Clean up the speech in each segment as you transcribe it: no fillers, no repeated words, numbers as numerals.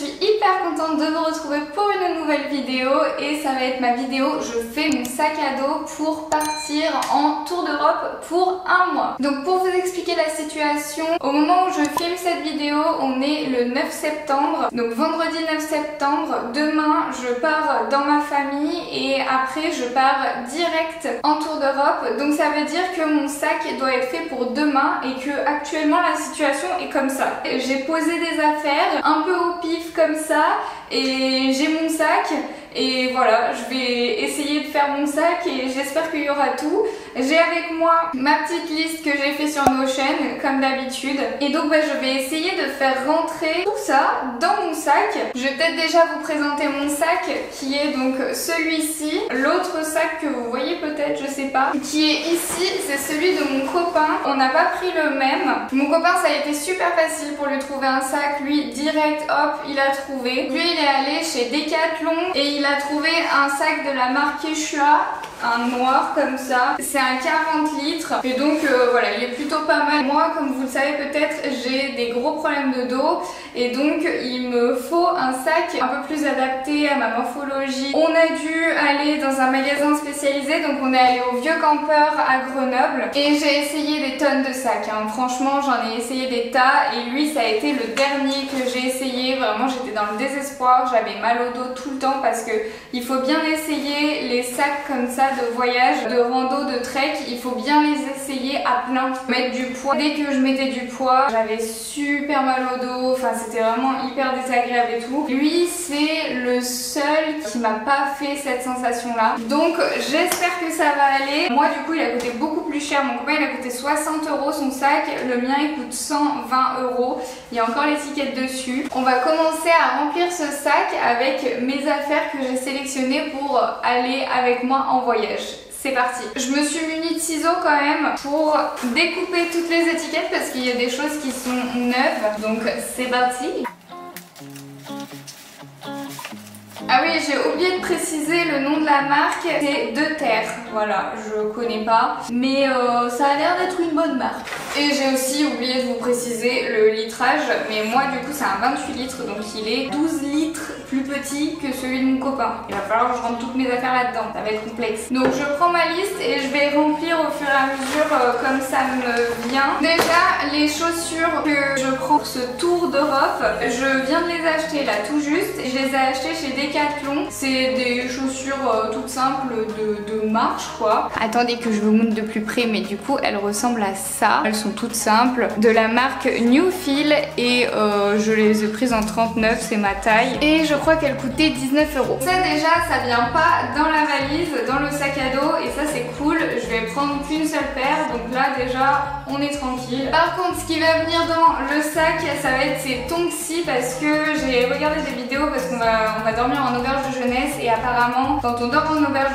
suis hyper contente de vous retrouver pour une nouvelle vidéo et ça va être ma vidéo je fais mon sac à dos pour partir en tour d'Europe pour un mois. Donc pour vous expliquer la situation, au moment où je filme cette vidéo, on est le 9 septembre, donc vendredi 9 septembre, demain je pars dans ma famille et après je pars direct en tour d'Europe. Donc ça veut dire que mon sac doit être fait pour demain et que actuellement la situation est comme ça. J'ai posé des affaires un peu au pif comme ça et j'ai mon sac et voilà, je vais essayer de faire mon sac et j'espère qu'il y aura tout. J'ai avec moi ma petite liste que j'ai fait sur Notion comme d'habitude et donc je vais essayer de faire rentrer tout ça dans mon sac. Je vais peut-être déjà vous présenter mon sac qui est donc celui-ci. L'autre sac que vous voyez peut-être, je sais pas, qui est ici, c'est celui de mon copain. On n'a pas pris le même. Mon copain, ça a été super facile pour lui trouver un sac. Lui, direct, hop, il a trouvé. Lui, il est allé chez Decathlon et il a trouvé un sac de la marque Quechua, un noir comme ça. C'est un 40 litres et donc voilà, il est plutôt pas mal. Moi, comme vous le savez peut-être, j'ai des gros problèmes de dos et donc il me faut un sac un peu plus adapté à ma morphologie. On a dû aller dans un magasin spécialisé, donc on est allé au Vieux Campeur à Grenoble et j'ai essayé des tonnes de sacs, hein. Franchement j'en ai essayé des tas et lui ça a été le dernier que j'ai essayé. Vraiment j'étais dans le désespoir, j'avais mal au dos tout le temps parce que il faut bien essayer les sacs comme ça de voyage, de rando, de trek, il faut bien les essayer à plein, mettre du poids. Dès que je mettais du poids, j'avais super mal au dos, enfin c'était vraiment hyper désagréable et tout. Lui c'est le seul qui m'a pas fait cette sensation là, donc j'espère que ça va aller. Moi du coup il a coûté beaucoup plus cher, mon copain il a coûté 60 € son sac, le mien il coûte 120 €, il y a encore l'étiquette dessus. On va commencer à remplir ce sac avec mes affaires que j'ai sélectionnées pour aller avec moi en voyage. C'est parti. Je me suis munie de ciseaux quand même pour découper toutes les étiquettes parce qu'il y a des choses qui sont neuves. Donc c'est parti. Ah oui, j'ai oublié de préciser le nom de la marque, c'est De Terre. Voilà, je connais pas, mais ça a l'air d'être une bonne marque. Et j'ai aussi oublié de vous préciser le litrage, mais moi du coup c'est un 28 litres, donc il est 12 litres plus petit que celui de mon copain. Il va falloir que je rentre toutes mes affaires là-dedans, ça va être complexe. Donc je prends ma liste et je vais remplir au fur et à mesure comme ça me vient. Déjà, les chaussures que je prends pour ce tour d'Europe, je viens de les acheter là tout juste. Je les ai achetées chez Decathlon. C'est des chaussures toutes simples de marche quoi. Attendez que je vous montre de plus près, mais du coup elles ressemblent à ça. Elles sont toutes simples, de la marque Newfeel et je les ai prises en 39, c'est ma taille. Et je crois qu'elles coûtaient 19 €. Ça déjà, ça vient pas dans la valise, dans le sac à dos et ça c'est cool. Je vais prendre qu'une seule paire, donc là déjà on est tranquille. Par contre ce qui va venir dans le sac, ça va être ces tongs-ci parce que j'ai regardé des vidéos parce qu'on va dormir en auberge de jeunesse et apparemment quand on dort en auberge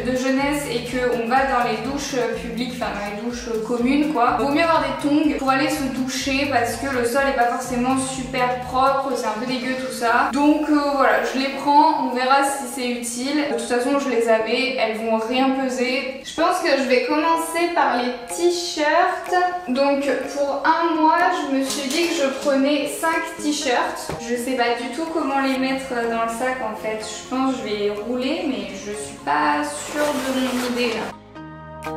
de jeunesse et qu'on va dans les douches publiques, enfin dans les douches communes quoi, vaut mieux avoir des tongs pour aller se doucher parce que le sol est pas forcément super propre, c'est un peu dégueu tout ça. Donc voilà, je les prends, on verra si c'est utile. De toute façon je les avais, elles vont rien peser. Je pense que je vais commencer par les t-shirts. Donc pour un mois je me suis dit que je prenais 5 t-shirts. Je sais pas du tout comment les mettre dans le sac en fait. Je pense que je vais rouler mais je suis pas sûre de mon idée là.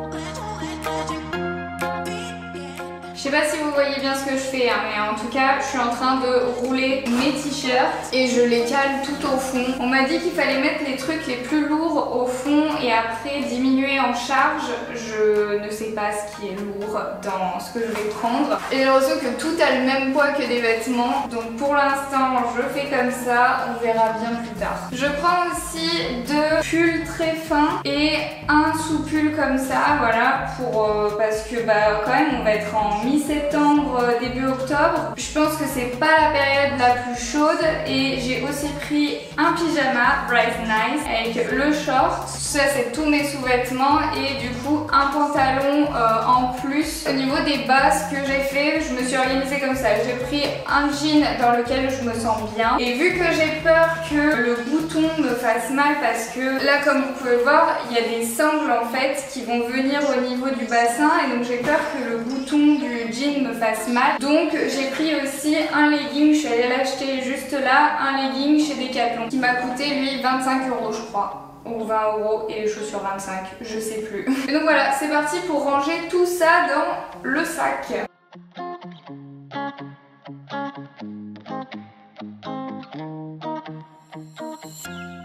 Je sais pas si vous voyez bien ce que je fais, hein, mais en tout cas, je suis en train de rouler mes t-shirts et je les cale tout au fond. On m'a dit qu'il fallait mettre les trucs les plus lourds au fond et après diminuer en charge. Je ne sais pas ce qui est lourd dans ce que je vais prendre. Et j'ai l'impression que tout a le même poids que des vêtements. Donc pour l'instant, je fais comme ça. On verra bien plus tard. Je prends aussi 2 pulls très fins et un sous-pull comme ça, voilà, pour parce que quand même on va être en mi-septembre, début octobre. Je pense que c'est pas la période la plus chaude et j'ai aussi pris un pyjama Bright Nice avec le short. Ça c'est tous mes sous-vêtements et du coup un pantalon en plus. Au niveau des bas, ce que j'ai fait, je me suis organisée comme ça. J'ai pris un jean dans lequel je me sens bien et vu que j'ai peur que le bouton me fasse mal parce que là comme vous pouvez voir il y a des sangles en fait qui vont venir au niveau du bassin et donc j'ai peur que le bouton du jean me fasse mal. Donc j'ai pris aussi un legging, je suis allée l'acheter juste là un legging chez Decathlon qui m'a coûté lui 25 € je crois. Ou 20 € et les chaussures 25, je sais plus. Et donc voilà, c'est parti pour ranger tout ça dans le sac.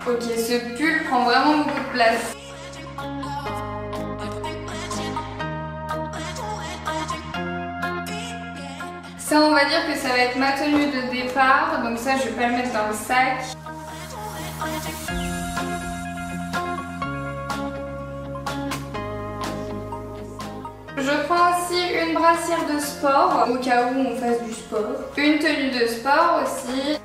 Ok, ce pull prend vraiment beaucoup de place. Ça, on va dire que ça va être ma tenue de départ, donc ça je vais pas le mettre dans le sac. Je prends aussi une brassière de sport, au cas où on fasse du sport. Une tenue de sport aussi.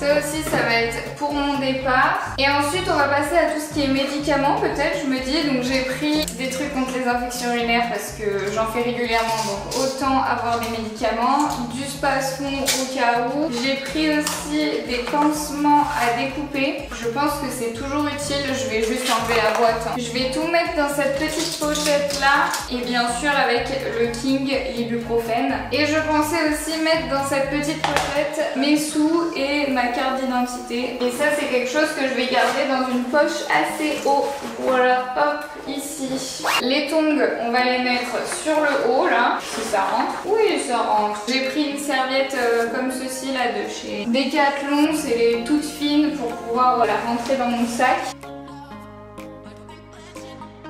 Ça aussi, ça va être pour mon départ. Et ensuite, on va passer à tout ce qui est médicaments, peut-être, je me dis. Donc, j'ai pris des trucs contre les infections urinaires parce que j'en fais régulièrement. Donc, autant avoir des médicaments. Du spasfon au cas où. J'ai pris aussi des pansements à découper. Je pense que c'est toujours utile. Je vais juste enlever la boîte. Je vais tout mettre dans cette petite pochette-là. Et bien sûr, avec le King ibuprofène. Et je pensais aussi mettre dans cette petite pochette mes sous et ma carte d'identité. Et ça, c'est quelque chose que je vais garder dans une poche assez haut. Voilà, hop, ici. Les tongs, on va les mettre sur le haut, là, si ça rentre. Oui, ça rentre. J'ai pris une serviette comme ceci, là, de chez Decathlon. C'est les toutes fines pour pouvoir la rentrer dans mon sac.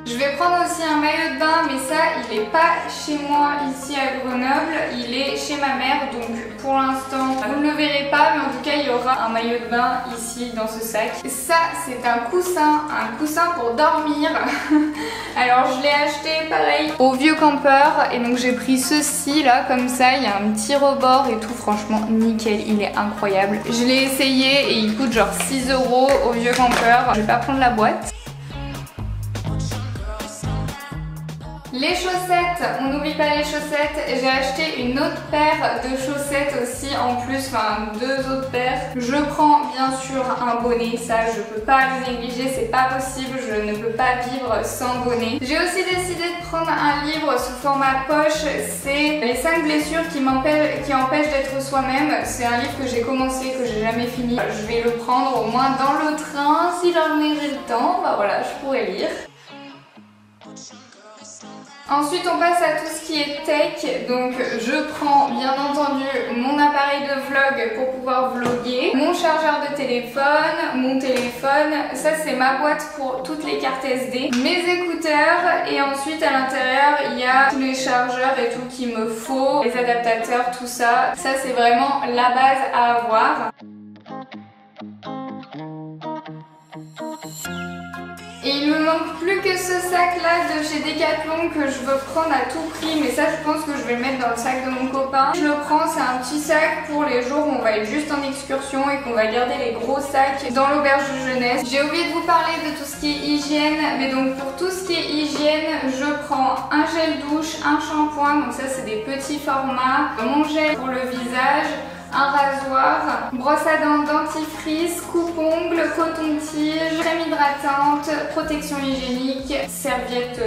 Je vais prendre aussi un maillot de bain, mais ça, il n'est pas chez moi ici à Grenoble, il est chez ma mère, donc pour l'instant, vous ne le verrez pas, mais en tout cas, il y aura un maillot de bain ici dans ce sac. Ça, c'est un coussin pour dormir. Alors, je l'ai acheté pareil au Vieux Campeur, et donc j'ai pris ceci là, comme ça, il y a un petit rebord et tout, franchement, nickel, il est incroyable. Je l'ai essayé et il coûte genre 6 € au Vieux Campeur. Je vais pas prendre la boîte. Les chaussettes, on n'oublie pas les chaussettes. J'ai acheté une autre paire de chaussettes aussi en plus, enfin 2 autres paires. Je prends bien sûr un bonnet, ça je peux pas le négliger, c'est pas possible, je ne peux pas vivre sans bonnet. J'ai aussi décidé de prendre un livre sous format poche, c'est les 5 blessures qui empêchent d'être soi-même. C'est un livre que j'ai commencé, que j'ai jamais fini. Je vais le prendre au moins dans le train, si jamais j'ai le temps, bah voilà, je pourrais lire. Ensuite on passe à tout ce qui est tech, donc je prends bien entendu mon appareil de vlog pour pouvoir vlogger, mon chargeur de téléphone, mon téléphone, ça c'est ma boîte pour toutes les cartes SD, mes écouteurs et ensuite à l'intérieur il y a tous les chargeurs et tout qu'il me faut, les adaptateurs, tout ça, ça c'est vraiment la base à avoir. Et il me manque plus que ce sac là de chez Decathlon que je veux prendre à tout prix, mais ça je pense que je vais le mettre dans le sac de mon copain. Je le prends, c'est un petit sac pour les jours où on va être juste en excursion et qu'on va garder les gros sacs dans l'auberge de jeunesse. J'ai oublié de vous parler de tout ce qui est hygiène, mais donc pour tout ce qui est hygiène, je prends un gel douche, un shampoing, donc ça c'est des petits formats, mon gel pour le visage, un rasoir, brosse à dents, dentifrice, coupe-ongles, coton-tige, crème hydratante, protection hygiénique, serviette,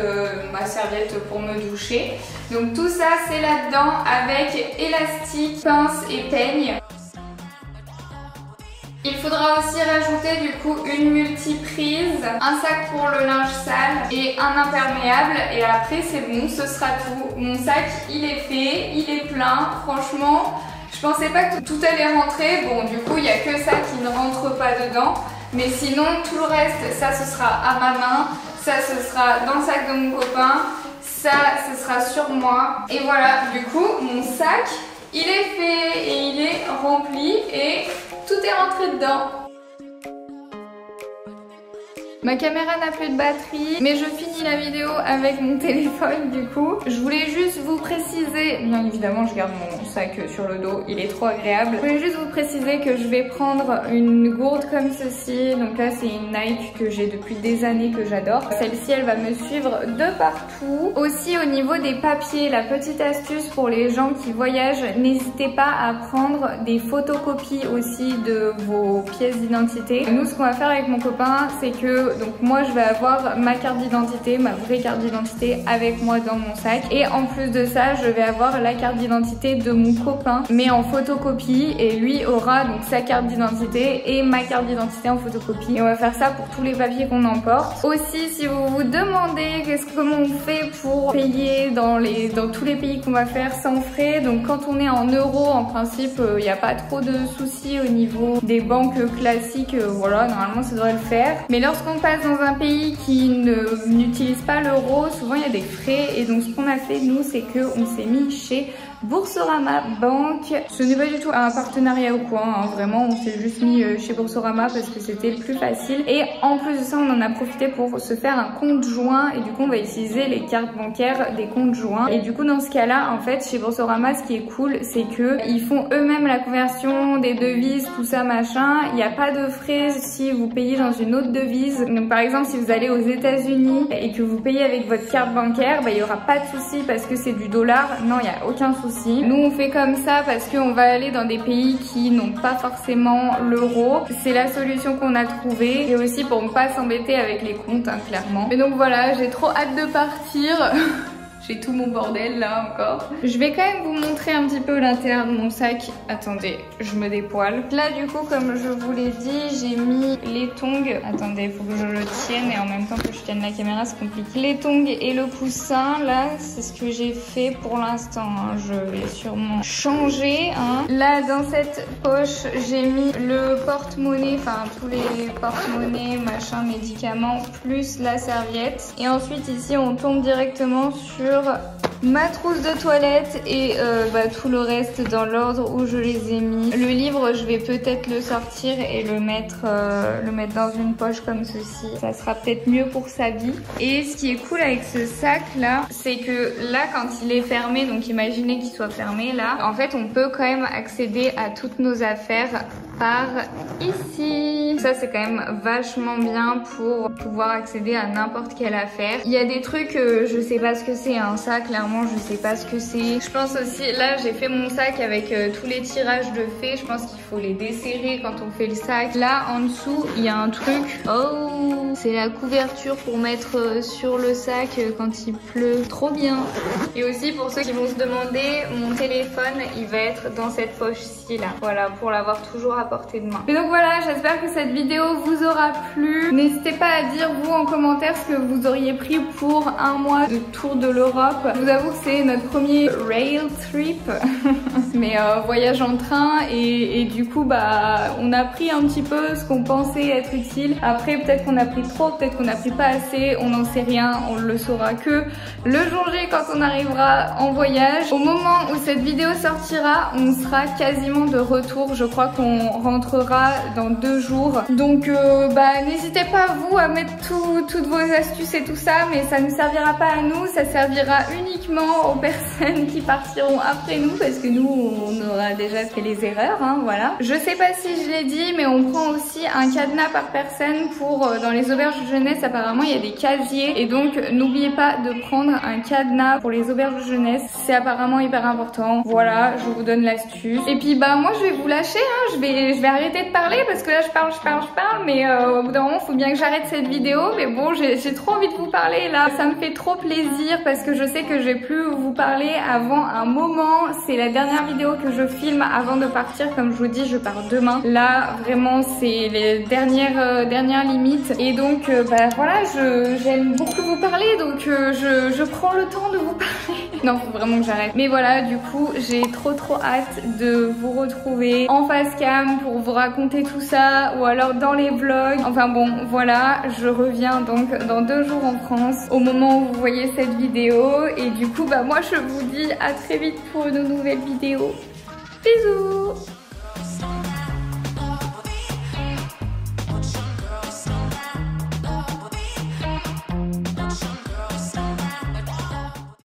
ma serviette pour me doucher. Donc tout ça c'est là-dedans avec élastique, pince et peigne. Il faudra aussi rajouter du coup une multiprise, un sac pour le linge sale et un imperméable et après c'est bon, ce sera tout. Mon sac il est fait, il est plein, franchement. Je pensais pas que tout allait rentrer, bon du coup il n'y a que ça qui ne rentre pas dedans, mais sinon tout le reste, ça ce sera à ma main, ça ce sera dans le sac de mon copain, ça ce sera sur moi, et voilà, du coup mon sac il est fait et il est rempli et tout est rentré dedans. Ma caméra n'a plus de batterie, mais je finis la vidéo avec mon téléphone du coup. Je voulais juste vous préciser, bien évidemment je garde mon sac sur le dos, il est trop agréable. Je voulais juste vous préciser que je vais prendre une gourde comme ceci. Donc là c'est une Nike que j'ai depuis des années que j'adore. Celle-ci elle va me suivre de partout. Aussi au niveau des papiers, la petite astuce pour les gens qui voyagent, n'hésitez pas à prendre des photocopies aussi de vos pièces d'identité. Nous ce qu'on va faire avec mon copain c'est que donc moi je vais avoir ma carte d'identité, ma vraie carte d'identité avec moi dans mon sac et en plus de ça, je vais avoir la carte d'identité de mon copain, mais en photocopie, et lui aura donc sa carte d'identité et ma carte d'identité en photocopie. Et on va faire ça pour tous les papiers qu'on emporte. Aussi, si vous vous demandez comment on fait pour payer dans tous les pays qu'on va faire sans frais, donc quand on est en euros, en principe, il n'y a pas trop de soucis au niveau des banques classiques, voilà, normalement ça devrait le faire. Mais lorsqu'on passe dans un pays qui n'utilise pas l'euro, souvent il y a des frais, et donc ce qu'on a fait nous, c'est qu'on s'est mis chez Boursorama Banque. Ce n'est pas du tout un partenariat ou quoi, hein. Vraiment on s'est juste mis chez Boursorama parce que c'était le plus facile, et en plus de ça on en a profité pour se faire un compte joint, et du coup on va utiliser les cartes bancaires des comptes joints. Et du coup dans ce cas là, en fait chez Boursorama, ce qui est cool, c'est que ils font eux-mêmes la conversion des devises, tout ça machin. Il n'y a pas de frais si vous payez dans une autre devise. Donc par exemple si vous allez aux États-Unis et que vous payez avec votre carte bancaire, bah, il n'y aura pas de souci parce que c'est du dollar. Non, il n'y a aucun souci. Nous on fait comme ça parce qu'on va aller dans des pays qui n'ont pas forcément l'euro. C'est la solution qu'on a trouvée, et aussi pour ne pas s'embêter avec les comptes, hein, clairement. Mais donc voilà, j'ai trop hâte de partir. J'ai tout mon bordel là encore. Je vais quand même vous montrer un petit peu l'intérieur de mon sac. Attendez, je me dépoile. Là du coup, comme je vous l'ai dit, j'ai mis les tongs. Attendez, il faut que je le tienne et en même temps que je tienne la caméra, c'est compliqué. Les tongs et le coussin, là, c'est ce que j'ai fait pour l'instant, hein. Je vais sûrement changer, hein. Là, dans cette poche, j'ai mis le porte-monnaie, enfin tous les porte-monnaies, machin, médicaments, plus la serviette. Et ensuite ici, on tombe directement sur ma trousse de toilette et tout le reste dans l'ordre où je les ai mis. Le livre, je vais peut-être le sortir et le mettre dans une poche comme ceci. Ça sera peut-être mieux pour sa vie. Et ce qui est cool avec ce sac là, c'est que là quand il est fermé, donc imaginez qu'il soit fermé là, en fait on peut quand même accéder à toutes nos affaires par ici. Ça c'est quand même vachement bien pour pouvoir accéder à n'importe quelle affaire. Il y a des trucs, je sais pas ce que c'est, hein. Ça clairement je sais pas ce que c'est. Je pense aussi, là j'ai fait mon sac avec tous les tirages de fées. Je pense qu'il faut les desserrer quand on fait le sac. Là en dessous il y a un truc. Oh, c'est la couverture pour mettre sur le sac quand il pleut. Trop bien. Et aussi pour ceux qui vont se demander, mon téléphone il va être dans cette poche-ci là. Voilà, pour l'avoir toujours à portée de main. Et donc voilà, j'espère que cette vidéo vous aura plu. N'hésitez pas à dire vous en commentaire ce que vous auriez pris pour un mois de tour de l'Europe. Je vous avoue que c'est notre premier rail trip, mais voyage en train, et du coup bah on a pris un petit peu ce qu'on pensait être utile. Après peut-être qu'on a pris trop, peut-être qu'on n'a pris pas assez, on n'en sait rien, on le saura que le jour J quand on arrivera en voyage. Au moment où cette vidéo sortira, on sera quasiment de retour. Je crois qu'on rentrera dans 2 jours. Donc n'hésitez pas vous à mettre toutes vos astuces et tout ça, mais ça ne servira pas à nous, ça servira uniquement aux personnes qui partiront après nous, parce que nous on aura déjà fait les erreurs, hein, voilà. Je sais pas si je l'ai dit, mais on prend aussi un cadenas par personne pour dans les auberges de jeunesse. Apparemment il y a des casiers, et donc n'oubliez pas de prendre un cadenas pour les auberges de jeunesse, c'est apparemment hyper important. Voilà, je vous donne l'astuce. Et puis bah moi je vais vous lâcher, hein. Je vais arrêter de parler parce que là je parle, mais au bout d'un moment faut bien que j'arrête cette vidéo. Mais bon, j'ai trop envie de vous parler là, ça me fait trop plaisir parce que je sais que je vais plus vous parler avant un moment. C'est la dernière vidéo que je filme avant de partir. Comme je vous dis, je pars demain. Là vraiment c'est les dernières limites, et donc voilà, j'aime beaucoup vous parler, donc je prends le temps de vous parler. Non, faut vraiment que j'arrête. Mais voilà, du coup j'ai trop hâte de vous retrouver en face cam pour vous raconter tout ça, ou alors dans les vlogs. Enfin bon, voilà, je reviens donc dans 2 jours en France au moment où vous voyez cette vidéo, et du coup bah moi je vous dis à très vite pour une nouvelle vidéo. Bisous.